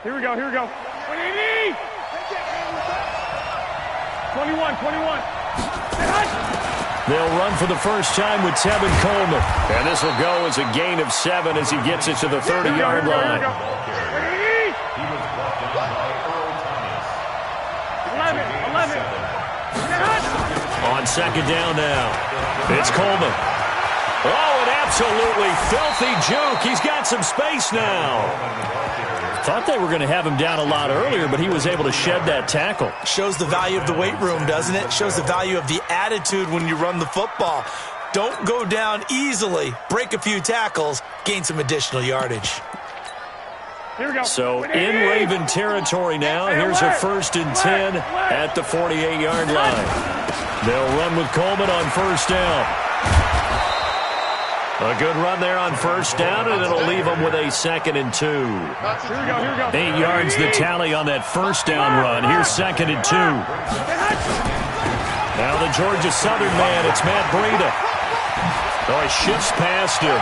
Here we go. 21. They'll run for the first time with Tevin Coleman. And this will go as a gain of 7 as he gets it to the 30-yard line. 11. On second down now. It's Coleman. Oh, an absolutely filthy juke. He's got some space now. Thought they were going to have him down a lot earlier, but he was able to shed that tackle. Shows the value of the weight room, doesn't it? Shows the value of the attitude when you run the football. Don't go down easily. Break a few tackles. Gain some additional yardage. Here we go. So in Raven territory now. Here's a 1st and 10 at the 48-yard line. They'll run with Coleman on first down. A good run there on first down, and it'll leave them with a 2nd and 2. Here we go. 8 yards the tally on that first down run. Here's 2nd and 2. Now the Georgia Southern man, it's Matt Breida. Oh, he shifts past him.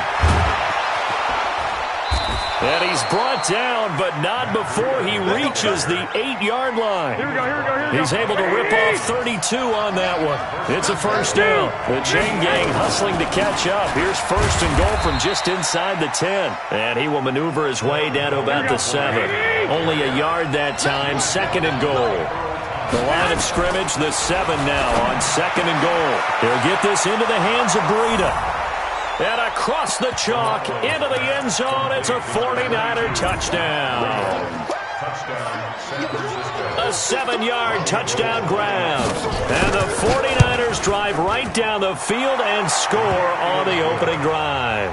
And he's brought down, but not before he reaches the 8-yard line. Here we go. He's able to rip off 32 on that one. It's a first down. The chain gang hustling to catch up. Here's 1st and goal from just inside the 10. And he will maneuver his way down to about the 7. Only a yard that time. 2nd and goal. The line of scrimmage, the 7 now on 2nd and goal. He'll get this into the hands of Breida. And across the chalk, into the end zone, it's a 49er touchdown. A 7-yard touchdown grab. And the 49ers drive right down the field and score on the opening drive.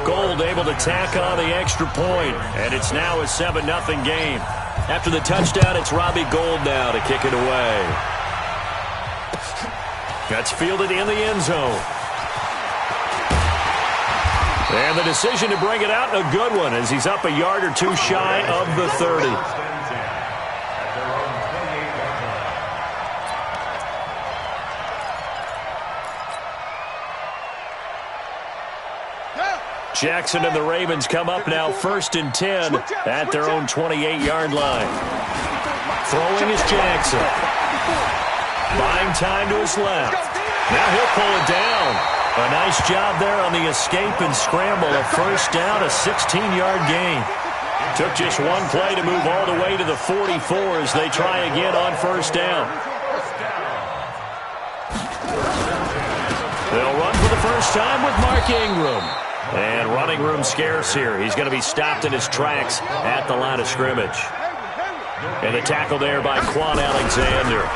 Gold able to tack on the extra point, and it's now a 7-0 game. After the touchdown, it's Robbie Gould now to kick it away. That's fielded in the end zone. And the decision to bring it out, a good one, as he's up a yard or two shy of the 30. Jackson and the Ravens come up now 1st and 10 at their own 28-yard line. Throwing is Jackson. Buying time to his left. Now he'll pull it down. A nice job there on the escape and scramble. A first down, a 16-yard gain. Took just one play to move all the way to the 44 as they try again on first down. They'll run for the first time with Mark Ingram. And running room scarce here. He's going to be stopped in his tracks at the line of scrimmage. And a tackle there by Quan Alexander.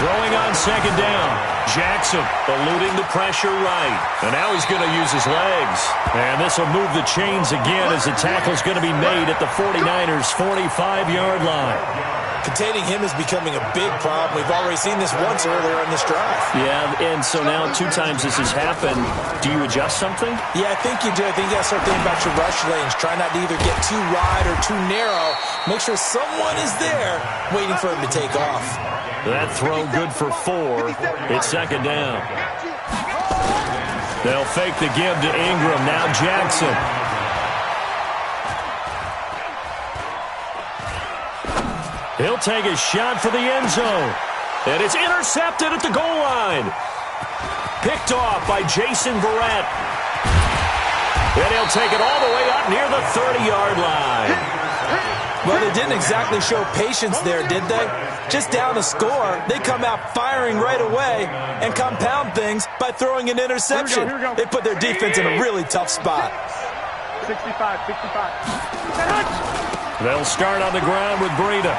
Throwing on second down. Jackson eluding the pressure right. And now he's going to use his legs. And this will move the chains again as the tackle's going to be made at the 49ers' 45-yard line. Containing him is becoming a big problem. We've already seen this once earlier in this drive. Yeah, and so now 2 times this has happened. Do you adjust something? Yeah, I think you do. I think you got to start thinking about your rush lanes. Try not to either get too wide or too narrow. Make sure someone is there waiting for him to take off. That throw good for 4. It's second down. They'll fake the give to Ingram. Now Jackson. He'll take a shot for the end zone. And it's intercepted at the goal line. Picked off by Jason Verrett. And he'll take it all the way up near the 30-yard line. Well, they didn't exactly show patience there, did they? Just down a score, they come out firing right away and compound things by throwing an interception. Here we go. They put their defense in a really tough spot. 65. They'll start on the ground with Breida.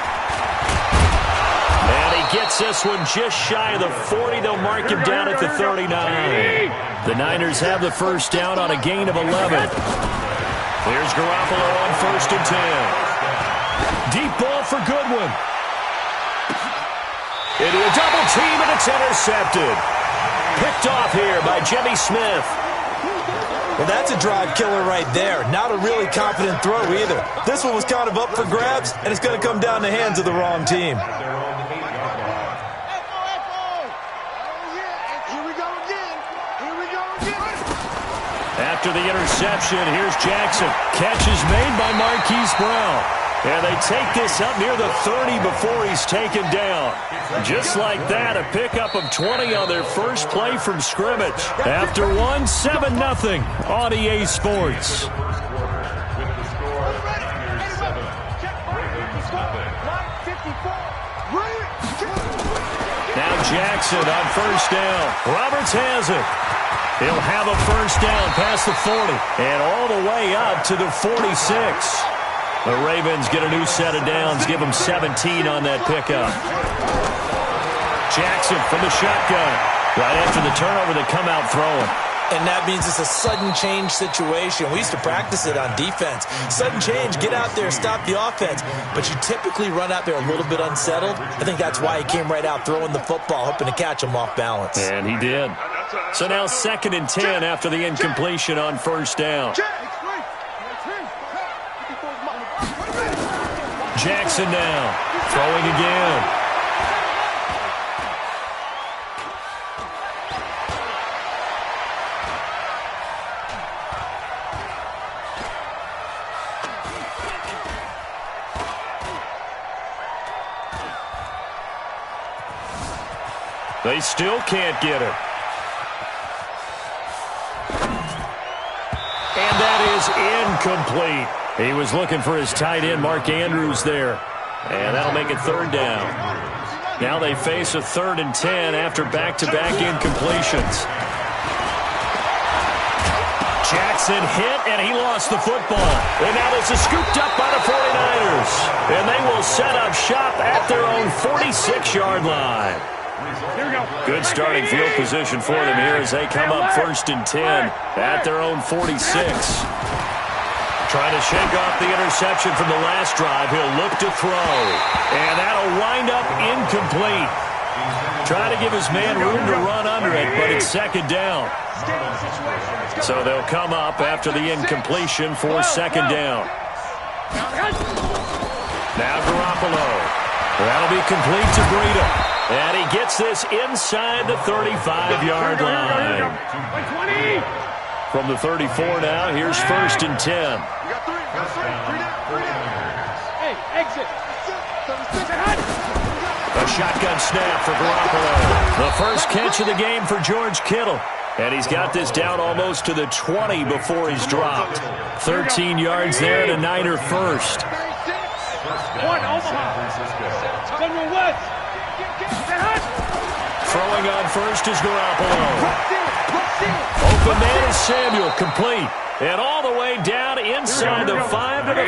And he gets this one just shy of the 40. They'll mark him down at the 39. The Niners have the first down on a gain of 11. Here's Garoppolo on 1st and 10. Deep ball for Goodwin. Into a double team, and it's intercepted. Picked off here by Jimmy Smith. Well, that's a drive killer right there. Not a really confident throw either. This one was kind of up for grabs, and it's going to come down the hands of the wrong team. after the interception. Here's Jackson. Catch is made by Marquise Brown. And they take this up near the 30 before he's taken down. Just like that, a pickup of 20 on their first play from scrimmage. After one, 7-0 on EA Sports. Now Jackson on first down. Roberts has it. He'll have a first down past the 40 and all the way up to the 46. The Ravens get a new set of downs, give them 17 on that pickup. Jackson from the shotgun. Right after the turnover, they come out throwing. And that means it's a sudden change situation. We used to practice it on defense. Sudden change, get out there, stop the offense. But you typically run out there a little bit unsettled. I think that's why he came right out throwing the football, hoping to catch him off balance. And he did. So now 2nd and 10 after the incompletion on first down. Jackson now, throwing again. They still can't get it. And that is incomplete. He was looking for his tight end, Mark Andrews, there. And that'll make it 3rd down. Now they face a 3rd and 10 after back-to-back incompletions. Jackson hit, and he lost the football. And now this is scooped up by the 49ers. And they will set up shop at their own 46-yard line. Good starting field position for them here as they come up 1st and 10 at their own 46. Trying to shake off the interception from the last drive. He'll look to throw. And that'll wind up incomplete. Trying to give his man room to run under it, but it's 2nd down. So they'll come up after the incompletion for 2nd down. Now Garoppolo. That'll be complete to Breida. And he gets this inside the 35-yard line. From the 34 now, here's 1st and 10. Hey, exit. A shotgun snap for Garoppolo. The first catch of the game for George Kittle. And he's got this down almost to the 20 before he's dropped. 13 yards there and a Niner first. One, Omaha. General West. Throwing on first is Garoppolo. Open man is Samuel, complete. And all the way down inside the 5 to the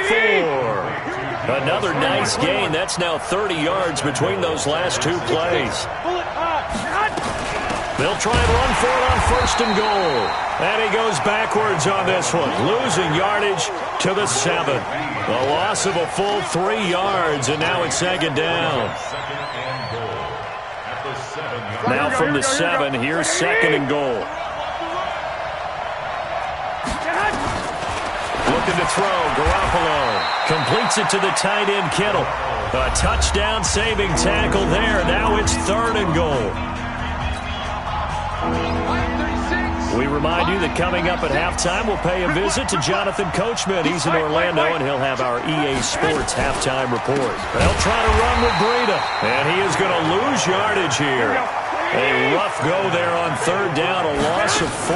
4. Another nice gain. That's now 30 yards between those last two plays. They'll try and run for it on 1st and goal. And he goes backwards on this one, losing yardage to the 7. A loss of a full 3 yards, and now it's 2nd down. Now from the 7, here's 2nd and goal. Looking to throw, Garoppolo completes it to the tight end, Kittle. A touchdown saving tackle there. Now it's 3rd and goal. We remind you that coming up at halftime, we'll pay a visit to Jonathan Coachman. He's in Orlando, and he'll have our EA Sports halftime report. They'll try to run with Breida, and he is going to lose yardage here. A rough go there on 3rd down, a loss of 4.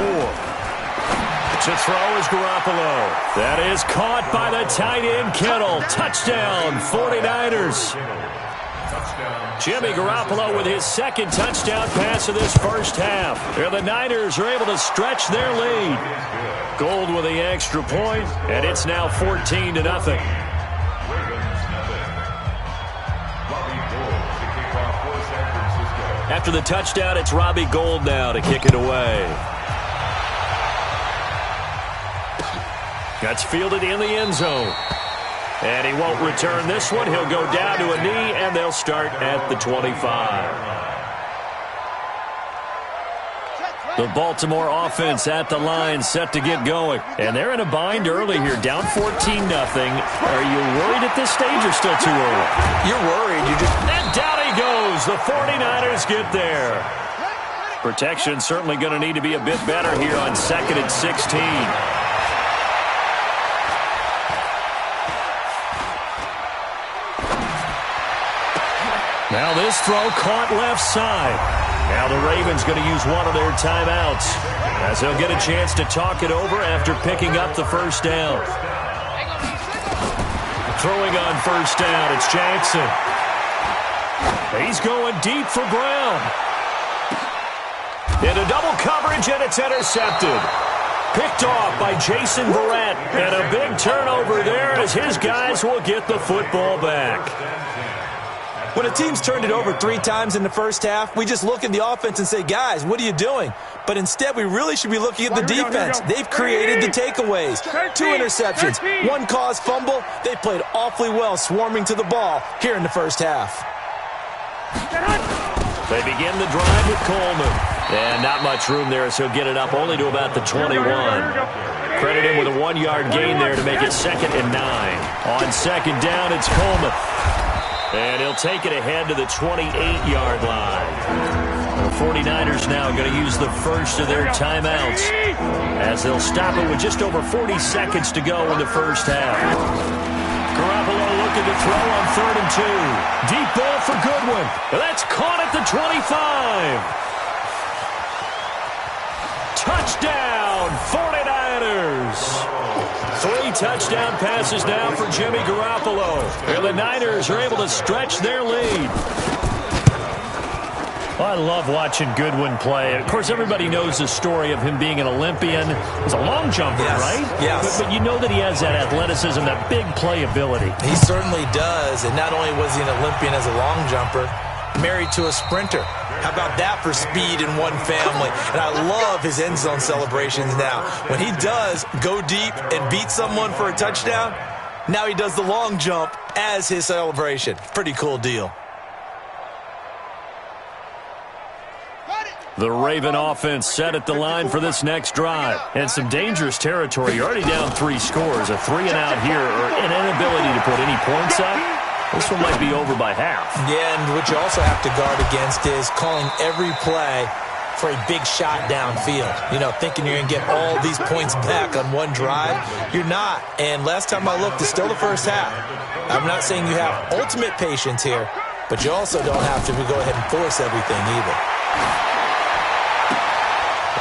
To throw is Garoppolo. That is caught by the tight end, Kittle. Touchdown, 49ers. Jimmy Garoppolo with his 2nd touchdown pass of this first half. And the Niners are able to stretch their lead. Gold with the extra point, and it's now 14-0. After the touchdown, it's Robbie Gould now to kick it away. That's fielded in the end zone. And he won't return this one. He'll go down to a knee, and they'll start at the 25. The Baltimore offense at the line, set to get going. And they're in a bind early here, down 14-0. Are you worried at this stage or still too early? You're worried. And down he goes. The 49ers get there. Protection certainly going to need to be a bit better here on 2nd and 16. Now this throw caught left side. Now the Ravens going to use one of their timeouts as they'll get a chance to talk it over after picking up the first down. Throwing on first down, it's Jackson. He's going deep for Brown. Into double coverage, and it's intercepted. Picked off by Jason Verrett. And a big turnover there as his guys will get the football back. When a team's turned it over 3 times in the first half, we just look at the offense and say, guys, what are you doing? But instead, we really should be looking at the defense. They've created the takeaways. 2 interceptions, 1 caused fumble. They played awfully well swarming to the ball here in the first half. They begin the drive with Coleman. And not much room there, so he'll get it up only to about the 21. Credit him with a 1-yard gain there to make it 2nd and 9. On second down, it's Coleman. And he'll take it ahead to the 28-yard line. The 49ers now going to use the first of their timeouts as they'll stop it with just over 40 seconds to go in the first half. Garoppolo looking to throw on 3rd and 2. Deep ball for Goodwin. That's caught at the 25. Touchdown, 49ers. 3 touchdown passes now for Jimmy Garoppolo. And the Niners are able to stretch their lead. Well, I love watching Goodwin play. Of course, everybody knows the story of him being an Olympian. He's a long jumper, right? Yes. But you know that he has that athleticism, that big playability. He certainly does. And not only was he an Olympian as a long jumper, married to a sprinter. How about that for speed in one family? And I love his end zone celebrations now. When he does go deep and beat someone for a touchdown, now he does the long jump as his celebration. Pretty cool deal. The Raven offense set at the line for this next drive. And some dangerous territory. You're already down 3 scores. A 3-and-out here, or an inability to put any points up. This one might be over by half. Yeah, and what you also have to guard against is calling every play for a big shot downfield. You know, thinking you're going to get all these points back on one drive. You're not. And last time I looked, it's still the first half. I'm not saying you have ultimate patience here, but you also don't have to go ahead and force everything either.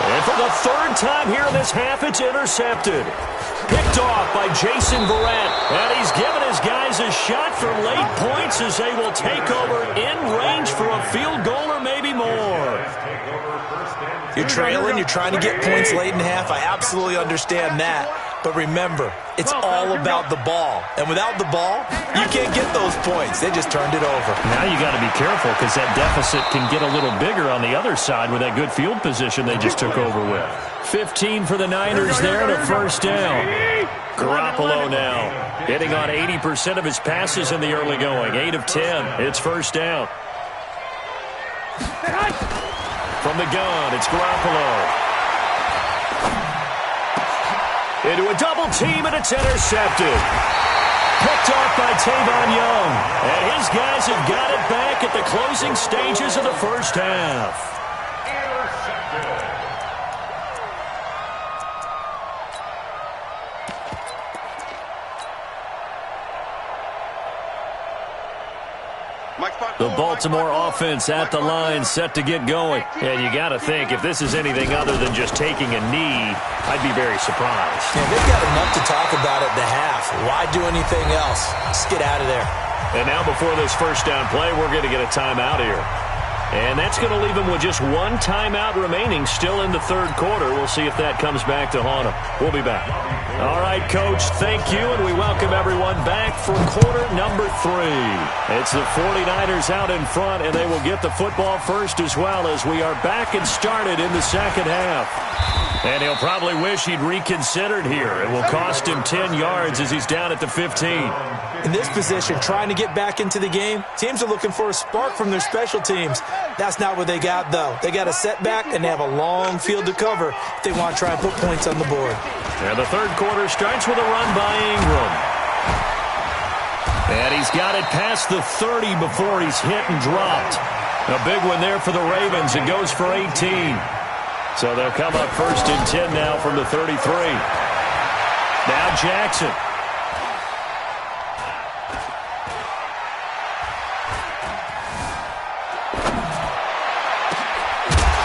And for the 3rd time here in this half, it's intercepted. Picked off by Jason Verrett. And he's given his guys a shot for late points as they will take over in range for a field goal or maybe more. You're trailing, you're trying to get points late in half. I absolutely understand that. But remember, it's all about the ball. And without the ball, you can't get those points. They just turned it over. Now you got to be careful because that deficit can get a little bigger on the other side with that good field position they just took over with. 15 for the Niners there to first down. Garoppolo now hitting on 80% of his passes in the early going. 8 of 10. It's first down. From the gun, it's Garoppolo. Into a double team, and it's intercepted. Picked off by Tavon Young. And his guys have got it back at the closing stages of the first half. The Baltimore offense at the line, set to get going. And you got to think, if this is anything other than just taking a knee, I'd be very surprised. Yeah, they've got enough to talk about at the half. Why do anything else? Just get out of there. And now before this first down play, we're going to get a timeout here. And that's going to leave him with just 1 timeout remaining still in the 3rd quarter. We'll see if that comes back to haunt him. We'll be back. All right, Coach, thank you, and we welcome everyone back for quarter number 3. It's the 49ers out in front, and they will get the football first as well as we are back and started in the second half. And he'll probably wish he'd reconsidered here. It will cost him 10 yards as he's down at the 15. In this position, trying to get back into the game, teams are looking for a spark from their special teams. That's not what they got, though. They got a setback, and they have a long field to cover if they want to try and put points on the board. And the 3rd quarter starts with a run by Ingram. And he's got it past the 30 before he's hit and dropped. A big one there for the Ravens. It goes for 18. So they'll come up 1st and 10 now from the 33. Now Jackson.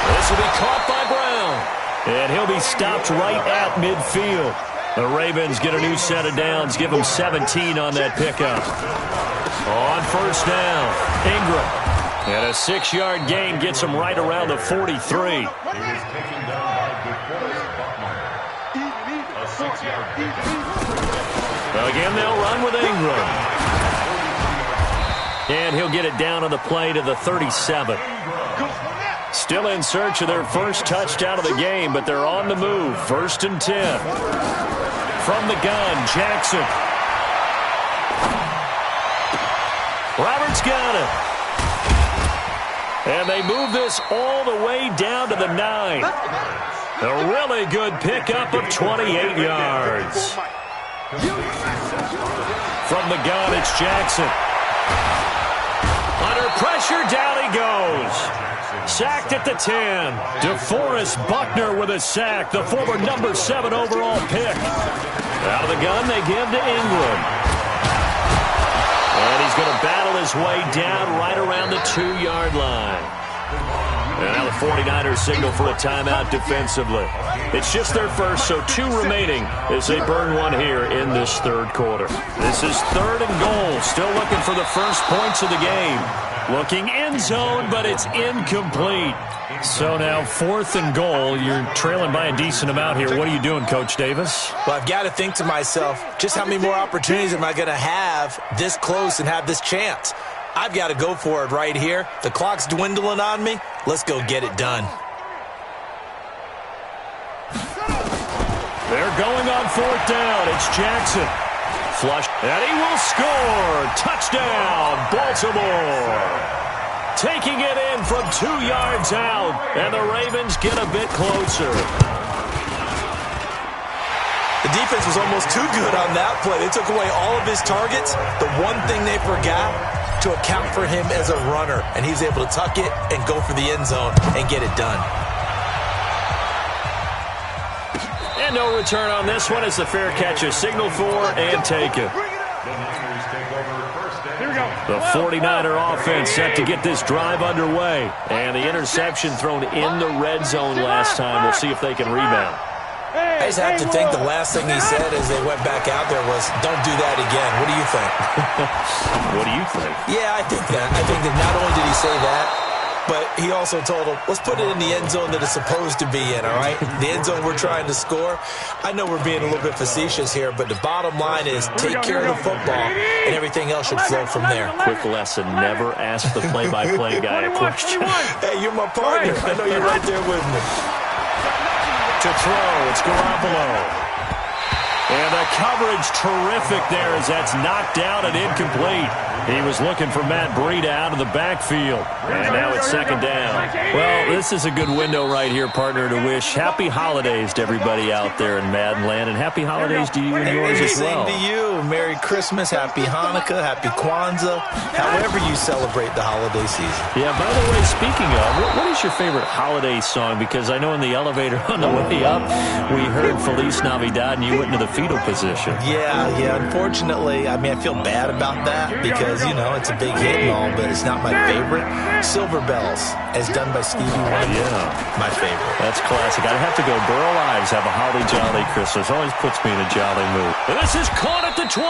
This will be caught by Brown. And he'll be stopped right at midfield. The Ravens get a new set of downs. Give them 17 on that pickup. On 1st down, Ingram. And a 6-yard gain gets him right around the 43. Again, they'll run with Ingram. And he'll get it down on the play to the 37. Still in search of their first touchdown of the game, but they're on the move. 1st and 10. From the gun, Jackson. Roberts got it. And they move this all the way down to the 9. A really good pickup of 28 yards. From the gun, it's Jackson. Under pressure, down he goes. Sacked at the 10. DeForest Buckner with a sack, the former number 7 overall pick. Out of the gun, they give to Ingram. And he's going to battle his way down right around the 2-yard line. And now the 49ers signal for a timeout defensively. It's just their first, so 2 remaining as they burn one here in this 3rd quarter. This is 3rd and goal. Still looking for the first points of the game. Looking end zone, but it's incomplete. So now 4th and goal. You're trailing by a decent amount here. What are you doing, Coach Davis? Well, I've got to think to myself, just how many more opportunities am I going to have this close and have this chance? I've got to go for it right here. The clock's dwindling on me. Let's go get it done. They're going on 4th down. It's Jackson. Flush, and he will score. Touchdown, Baltimore. Taking it in from 2 yards out, and the Ravens get a bit closer. The defense was almost too good on that play. They took away all of his targets. The one thing they forgot, to account for him as a runner, and he's able to tuck it and go for the end zone and get it done. And no return on this one. It's a fair catch, a signal for and taken. The 49er offense set to get this drive underway. And the interception thrown in the red zone last time. We'll see if they can rebound. I just have to think the last thing he said as they went back out there was, don't do that again. What do you think? What do you think? Yeah, I think that. I think that not only did he say that, but he also told him, let's put it in the end zone that it's supposed to be in, all right? The end zone we're trying to score. I know we're being a little bit facetious here, but the bottom line is take care of the football, and everything else should flow from there. Quick lesson, never ask the play-by-play guy a question. Hey, you're my partner. I know you're right there with me. To throw, it's Garoppolo. And the coverage terrific there as that's knocked down and incomplete. He was looking for Matt Breida out of the backfield. And now it's 2nd down. Well, this is a good window right here, partner, to wish happy holidays to everybody out there in Madden land. And happy holidays to you and yours as well. Same to you. Merry Christmas, Happy Hanukkah, Happy Kwanzaa, however you celebrate the holiday season. Yeah, by the way, speaking of, what is your favorite holiday song? Because I know in the elevator on the way up, we heard Feliz Navidad and you went into the fetal position. Yeah, unfortunately, I mean, I feel bad about that because, you know, it's a big hit and all, but it's not my favorite. Silver Bells, as done by Stevie Wonder. Yeah. My favorite. That's classic. I'd have to go Burl Ives, have a holly jolly Christmas. Always puts me in a jolly mood. And this is caught at the 20.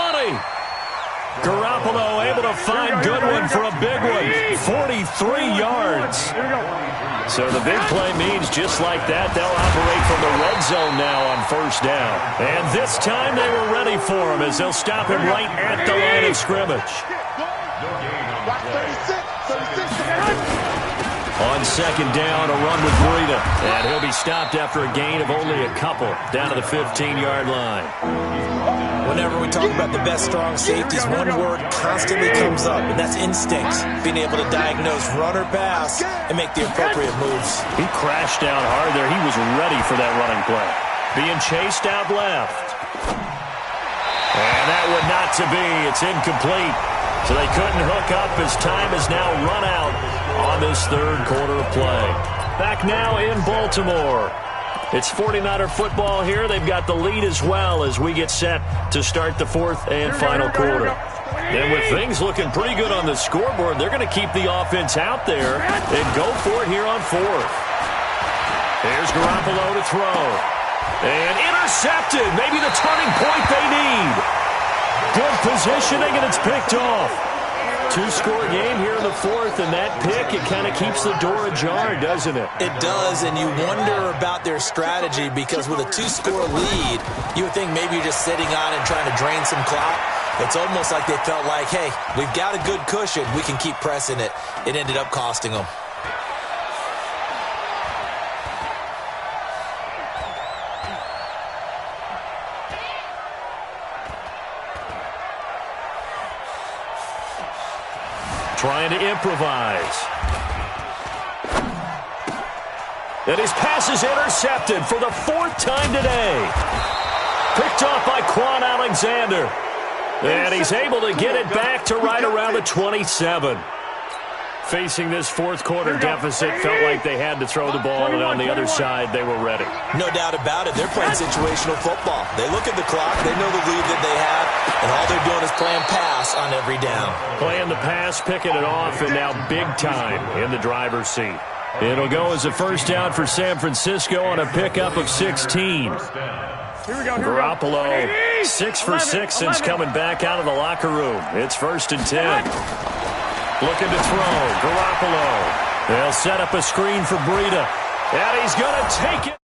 Garoppolo able to find Goodwin for a big one. 43 yards. So the big play means just like that, they'll operate from the red zone now on 1st down. And this time they were ready for him as they'll stop him right at the line of scrimmage. On 2nd down, a run with Breida. And he'll be stopped after a gain of only a couple down to the 15-yard line. Whenever we talk about the best strong safeties, one word constantly comes up, and that's instincts. Being able to diagnose run or pass and make the appropriate moves. He crashed down hard there. He was ready for that running play. Being chased out left. And that one not to be. It's incomplete. So they couldn't hook up as time is now run out on this third quarter of play. Back now in Baltimore. It's 49er football here. They've got the lead as well as we get set to start the fourth and final quarter. And with things looking pretty good on the scoreboard, they're going to keep the offense out there and go for it here on fourth. Here's Garoppolo to throw. And intercepted. Maybe the turning point they need. Good positioning, and it's picked off. Two-score game here in the fourth, and that pick, it kind of keeps the door ajar, doesn't it? It does, and you wonder about their strategy because with a two-score lead, you would think maybe you're just sitting on and trying to drain some clock. It's almost like they felt like, hey, we've got a good cushion. We can keep pressing it. It ended up costing them. Trying to improvise. And his pass is intercepted for the fourth time today. Picked off by Quan Alexander. And he's able to get it back to right around the 27. Facing this fourth quarter deficit, felt like they had to throw the ball, and on the other side, they were ready. No doubt about it. They're playing situational football. They look at the clock. They know the lead that they have, and all they're doing is playing pass on every down. Playing the pass, picking it off, and now big time in the driver's seat. It'll go as a first down for San Francisco on a pickup of 16. Garoppolo, 6 for 6 since coming back out of the locker room. It's 1st and 10. Looking to throw. Garoppolo. They'll set up a screen for Breida. And he's going to take it.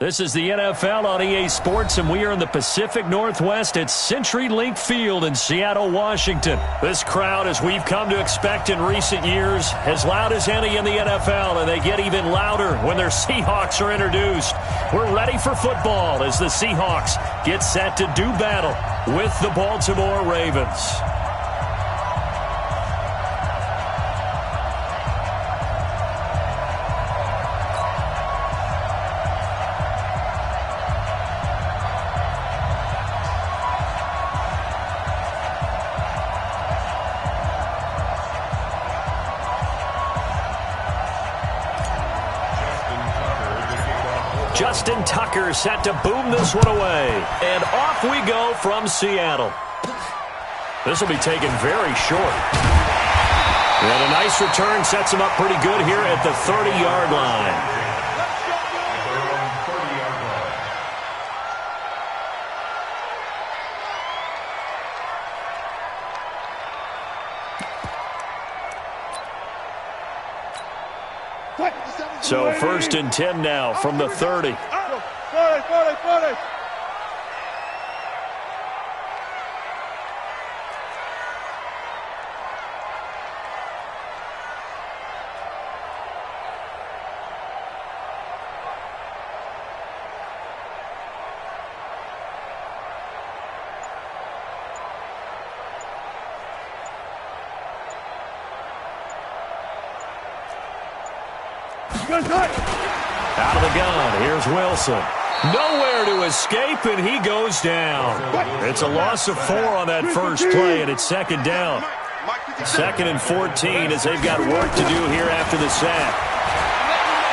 This is the NFL on EA Sports, and we are in the Pacific Northwest at CenturyLink Field in Seattle, Washington. This crowd, as we've come to expect in recent years, as loud as any in the NFL, and they get even louder when their Seahawks are introduced. We're ready for football as the Seahawks get set to do battle with the Baltimore Ravens. Justin Tucker set to boom this one away. And off we go from Seattle. This will be taken very short. And a nice return sets him up pretty good here at the 30-yard line. So 1st and 10 now from the 30. Out of the gun, here's Wilson. Nowhere to escape, and he goes down. It's a loss of 4 on that first play, and it's second down. 2nd and 14 as they've got work to do here after the sack.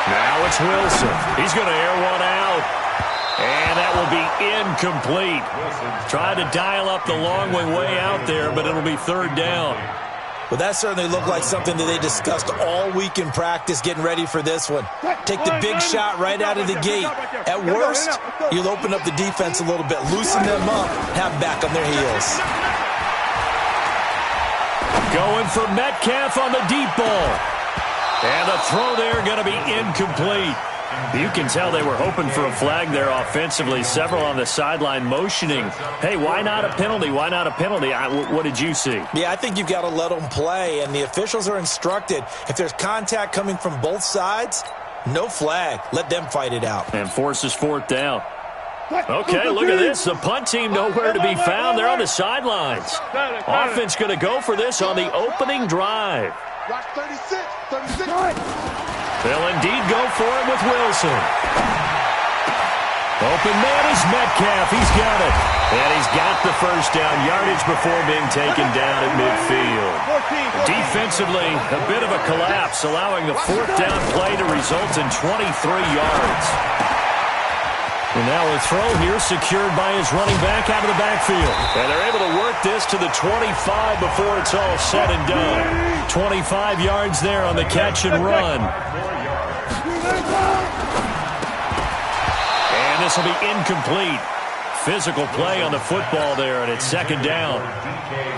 Now it's Wilson. He's going to air one out. And that will be incomplete. Tried to dial up the long way out there, but it'll be 3rd down. Well, that certainly looked like something that they discussed all week in practice getting ready for this one. Take the big shot right out of the gate. At worst, you'll open up the defense a little bit, loosen them up, have back on their heels. Going for Metcalf on the deep ball. And the throw there going to be incomplete. You can tell they were hoping for a flag there offensively. Several on the sideline motioning. Hey, why not a penalty? Why not a penalty? What did you see? Yeah, I think you've got to let them play, and the officials are instructed. If there's contact coming from both sides, no flag. Let them fight it out. And forces 4th down. Okay, look at this. The punt team nowhere to be found. They're on the sidelines. Offense going to go for this on the opening drive. 36. They'll indeed go for it with Wilson. Open man is Metcalf. He's got it. And he's got the first down yardage before being taken down at midfield. Defensively, a bit of a collapse, allowing the 4th down play to result in 23 yards. And now a throw here secured by his running back out of the backfield. And they're able to work this to the 25 before it's all said and done. 25 yards there on the catch and run. And this will be incomplete. Physical play on the football there, and it's 2nd down.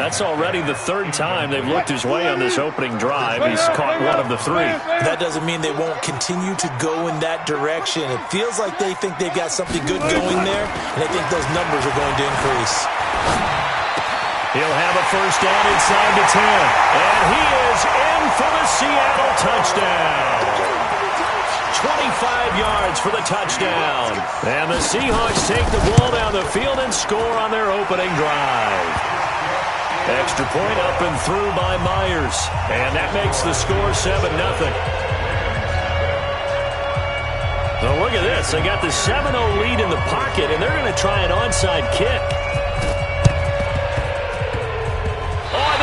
That's already the 3rd time they've looked his way on this opening drive. He's caught 1 of the 3. That doesn't mean they won't continue to go in that direction. It feels like they think they've got something good going there, and I think those numbers are going to increase. He'll have a first down inside the 10. And he is in for the Seattle touchdown. 25 yards for the touchdown. And the Seahawks take the ball down the field and score on their opening drive. Extra point up and through by Myers. And that makes the score 7-0. Now look at this. They got the 7-0 lead in the pocket, and they're going to try an onside kick.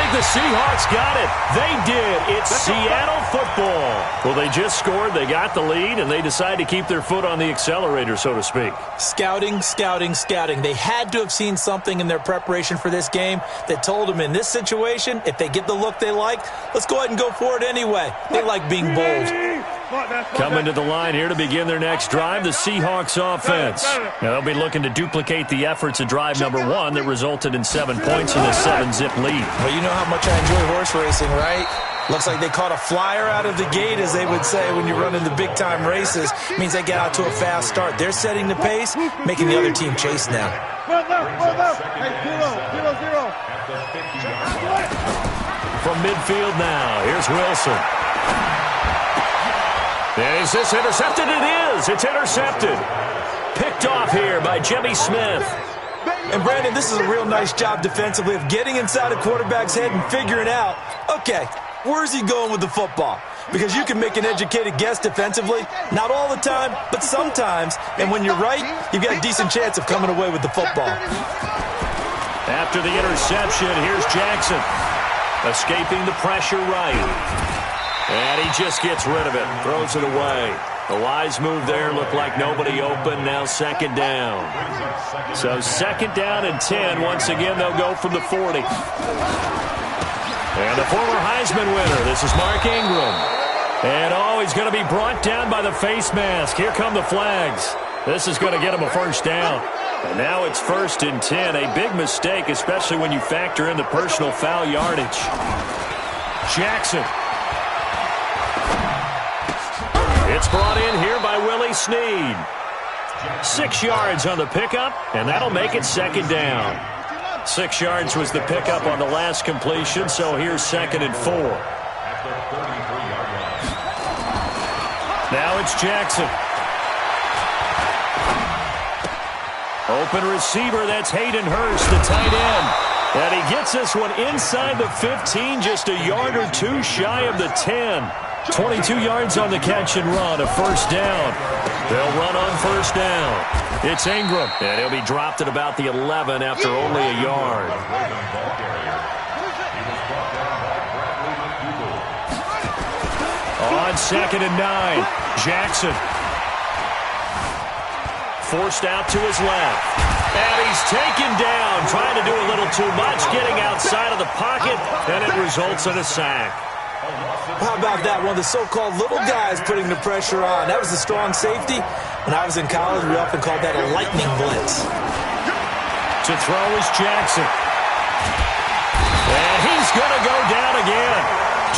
The Seahawks got it. They did. It's Seattle football. Well, they just scored. They got the lead, and they decide to keep their foot on the accelerator, so to speak. Scouting. They had to have seen something in their preparation for this game that told them in this situation, if they get the look they like, let's go ahead and go for it anyway. They like being bold. Coming to the line here to begin their next drive, the Seahawks offense. Now they'll be looking to duplicate the efforts of drive number 1 that resulted in 7 points in a 7-zip lead. Well, you know how much I enjoy horse racing, right? Looks like they caught a flyer out of the gate, as they would say when you're running the big-time races. Means they get out to a fast start. They're setting the pace, making the other team chase now. Hey, 0. From midfield now, here's Wilson. Is this intercepted? It is. It's intercepted. Picked off here by Jimmy Smith. And, Brandon, this is a real nice job defensively of getting inside a quarterback's head and figuring out, okay, where's he going with the football? Because you can make an educated guess defensively, not all the time, but sometimes. And when you're right, you've got a decent chance of coming away with the football. After the interception, here's Jackson. Escaping the pressure right. And he just gets rid of it, throws it away. A wise move there, looked like nobody open, now 2nd down. So 2nd down and 10, once again they'll go from the 40. And the former Heisman winner, this is Mark Ingram. And he's going to be brought down by the face mask. Here come the flags. This is going to get him a first down. And now it's 1st and 10, a big mistake, especially when you factor in the personal foul yardage. Jackson. It's brought in here by Willie Snead. 6 yards on the pickup, and that'll make it 2nd down. 6 yards was the pickup on the last completion, so here's 2nd and 4. Now it's Jackson. Open receiver, that's Hayden Hurst, the tight end. And he gets this one inside the 15, just a yard or 2 shy of the 10. 22 yards on the catch and run, a first down. They'll run on first down. It's Ingram, and he'll be dropped at about the 11 after only a yard. On 2nd and 9, Jackson. Forced out to his left. And he's taken down, trying to do a little too much, getting outside of the pocket, and it results in a sack. How about that? One of the so-called little guys putting the pressure on. That was a strong safety. When I was in college, we often called that a lightning blitz. To throw is Jackson. And he's going to go down again.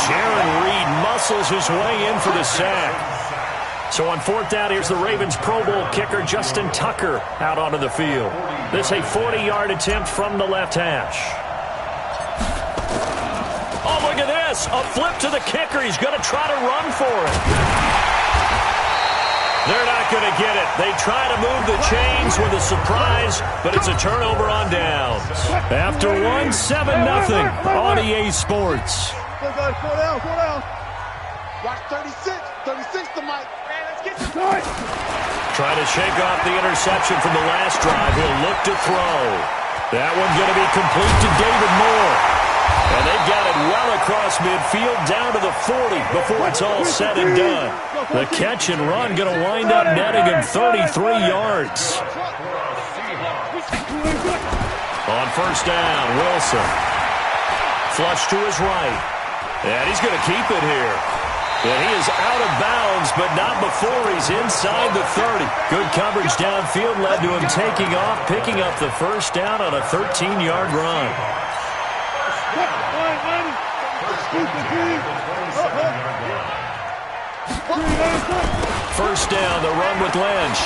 Jaron Reed muscles his way in for the sack. So on 4th down, here's the Ravens Pro Bowl kicker Justin Tucker out onto the field. This a 40-yard attempt from the left hash. Oh, look at this. A flip to the kicker. He's going to try to run for it. They're not going to get it. They try to move the chains with a surprise, but it's a turnover on downs. After one, 7-0 on EA Sports. Go down. Watch 36. 36 to Mike. Trying to shake off the interception from the last drive. He'll look to throw. That one going to be complete to David Moore. And they got it well across midfield down to the 40 before it's all said and done. The catch and run going to wind up netting him 33 yards. On first down, Wilson. Flush to his right. And he's going to keep it here. And he is out of bounds, but not before he's inside the 30. Good coverage downfield led to him taking off, picking up the first down on a 13-yard run. First down, the run with Lynch.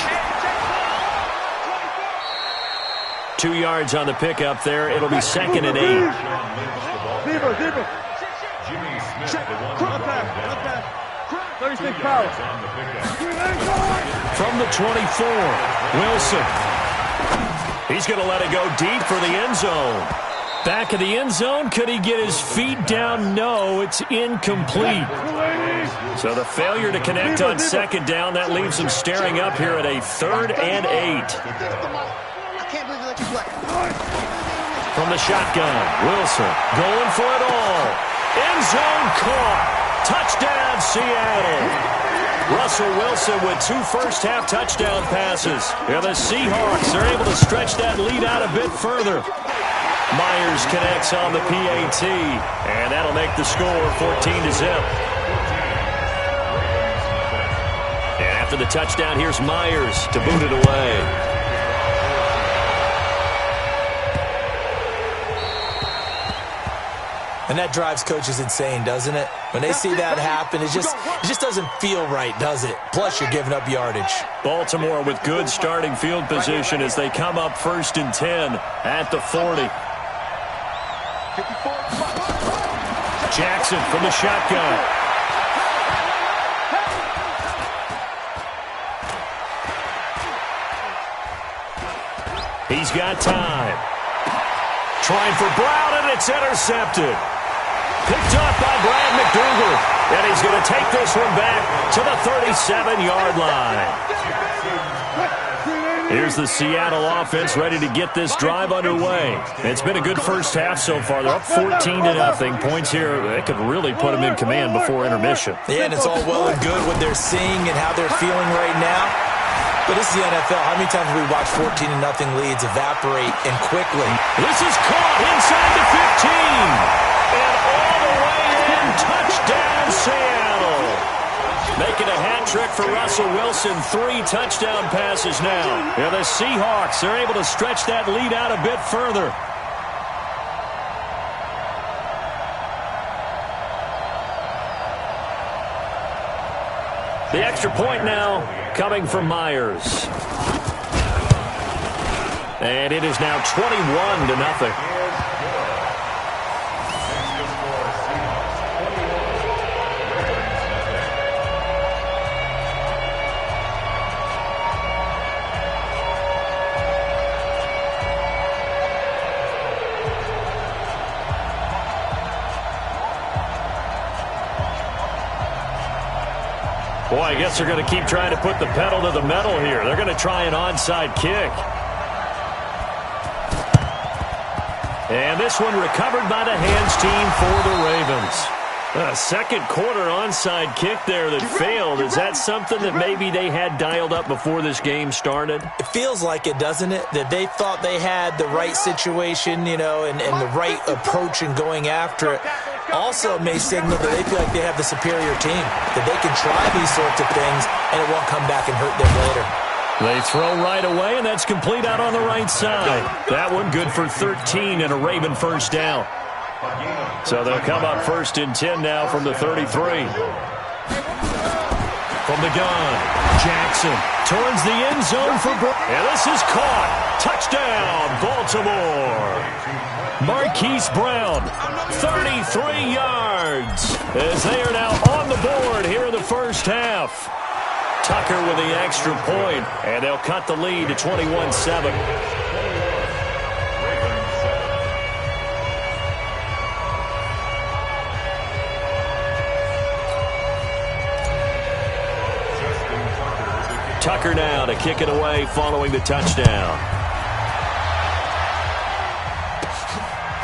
2 yards on the pickup there. It'll be 2nd and 8. Deeper. Check. 36 power. From the 24, Wilson. He's going to let it go deep for the end zone. Back of the end zone. Could he get his feet down? No, it's incomplete. So the failure to connect on 2nd down, that leaves him staring up here at a 3rd and 8. I can't believe they let you play. From the shotgun, Wilson going for it all. End zone caught. Touchdown, Seattle. Russell Wilson with 2 first-half touchdown passes. Yeah, the Seahawks are able to stretch that lead out a bit further. Myers connects on the PAT, and that'll make the score 14-0. And after the touchdown, here's Myers to boot it away. And that drives coaches insane, doesn't it? When they see that happen, it just doesn't feel right, does it? Plus, you're giving up yardage. Baltimore with good starting field position as they come up 1st and 10 at the 40. Jackson from the shotgun. He's got time. Trying for Brown, and it's intercepted. Picked up by Brad McDougal. And he's going to take this one back to the 37-yard line. Here's the Seattle offense ready to get this drive underway. It's been a good first half so far. They're up 14-0. Points here, they could really put them in command before intermission. Yeah, and it's all well and good what they're seeing and how they're feeling right now. But this is the NFL. How many times have we watched 14-0 leads evaporate and quickly? This is caught inside the 15. And all the way in. Touchdown, Seattle. Making a hat trick for Russell Wilson. 3 touchdown passes now. Yeah, the Seahawks are able to stretch that lead out a bit further. The extra point now coming from Myers. And it is now 21-0. I guess they're going to keep trying to put the pedal to the metal here. They're going to try an onside kick. And this one recovered by the hands team for the Ravens. A second quarter onside kick there that failed. Is that something that maybe they had dialed up before this game started? It feels like it, doesn't it? That they thought they had the right situation, and the right approach in going after it. Also, it may signal that they feel like they have the superior team, that they can try these sorts of things, and it won't come back and hurt them later. They throw right away, and that's complete out on the right side. That one good for 13 and a Raven first down. So they'll come up 1st and 10 now from the 33. From the gun, Jackson towards the end zone for and this is caught. Touchdown, Baltimore. Marquise Brown, 33 yards, as they are now on the board here in the first half. Tucker with the extra point, and they'll cut the lead to 21-7. Tucker now to kick it away following the touchdown.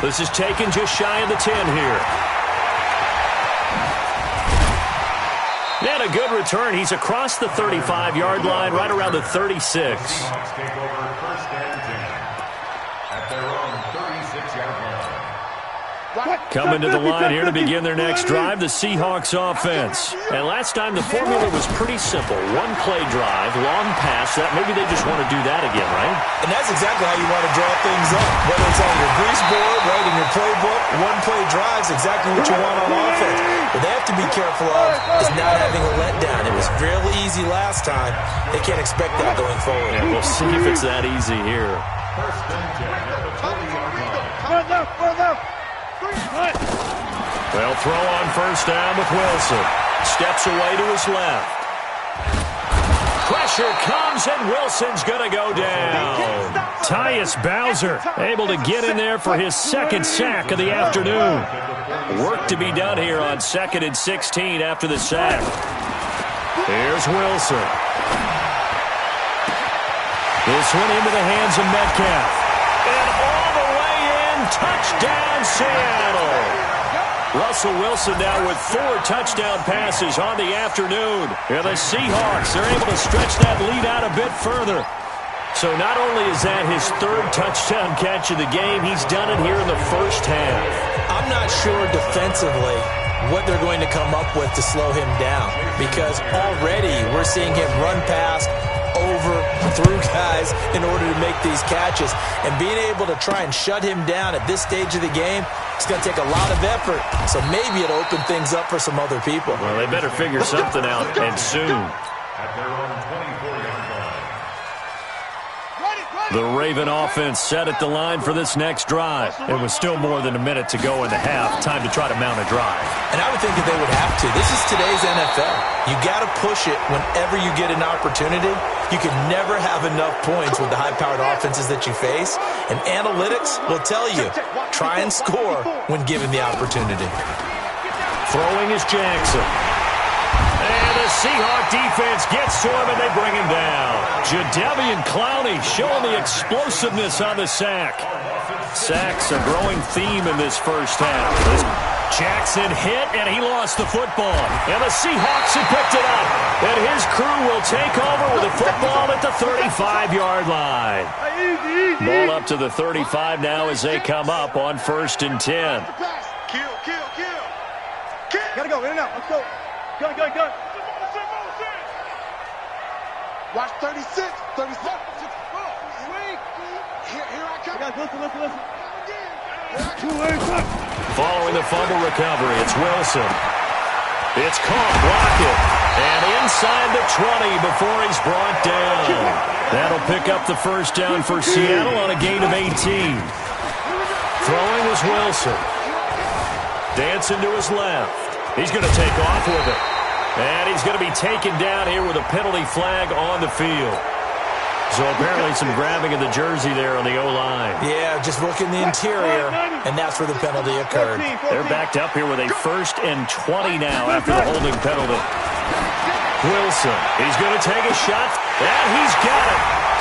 This is taken just shy of the 10 here. And a good return. He's across the 35-yard line, right around the 36. Coming to the line here to begin their next drive, the Seahawks offense. And last time the formula was pretty simple. One-play drive, long pass. Maybe they just want to do that again, right? And that's exactly how you want to draw things up. Whether it's on your grease board, right, in your playbook, one-play drive's exactly what you want on offense. What they have to be careful of is not having a letdown. It was real easy last time. They can't expect that going forward. Yeah, we'll see if it's that easy here. They'll throw on first down with Wilson. Steps away to his left. Pressure comes, and Wilson's going to go down. Tyus Bowser able to get in there for his second sack of the afternoon. Work to be done here on 2nd and 16 after the sack. Here's Wilson. This one into the hands of Metcalf. And all the way in, touchdown Seattle. Russell Wilson now with 4 touchdown passes on the afternoon. And the Seahawks are able to stretch that lead out a bit further. So not only is that his 3rd touchdown catch of the game, he's done it here in the first half. I'm not sure defensively what they're going to come up with to slow him down, because already we're seeing him run past, over, through guys in order to make these catches. And being able to try and shut him down at this stage of the game, it's going to take a lot of effort. So maybe it'll open things up for some other people. Well, they better figure something out, and soon. The Raven offense set at the line for this next drive. It was still more than a minute to go in the half. Time to try to mount a drive. And I would think that they would have to. This is today's NFL. You got to push it whenever you get an opportunity. You can never have enough points with the high-powered offenses that you face. And analytics will tell you, try and score when given the opportunity. Throwing is Jackson. And the Seahawk defense gets to him, and they bring him down. Jadeveon Clowney showing the explosiveness on the sack. Sacks a growing theme in this first half. Jackson hit, and he lost the football. And the Seahawks have picked it up. And his crew will take over with the football at the 35-yard line. Ball up to the 35 now as they come up on 1st and 10. Gotta go, in and out, let's go. Gun. Watch 36. 36. Here I come. Guys, listen. Following the fumble recovery, it's Wilson. It's caught, blocked it. And inside the 20 before he's brought down. That'll pick up the first down for Seattle on a gain of 18. Throwing is Wilson. Dancing to his left. He's going to take off with it. And he's going to be taken down here with a penalty flag on the field. So apparently some grabbing of the jersey there on the O-line. Yeah, just look in the interior, and that's where the penalty occurred. They're backed up here with a 1st and 20 now after the holding penalty. Wilson, he's going to take a shot, and he's got it.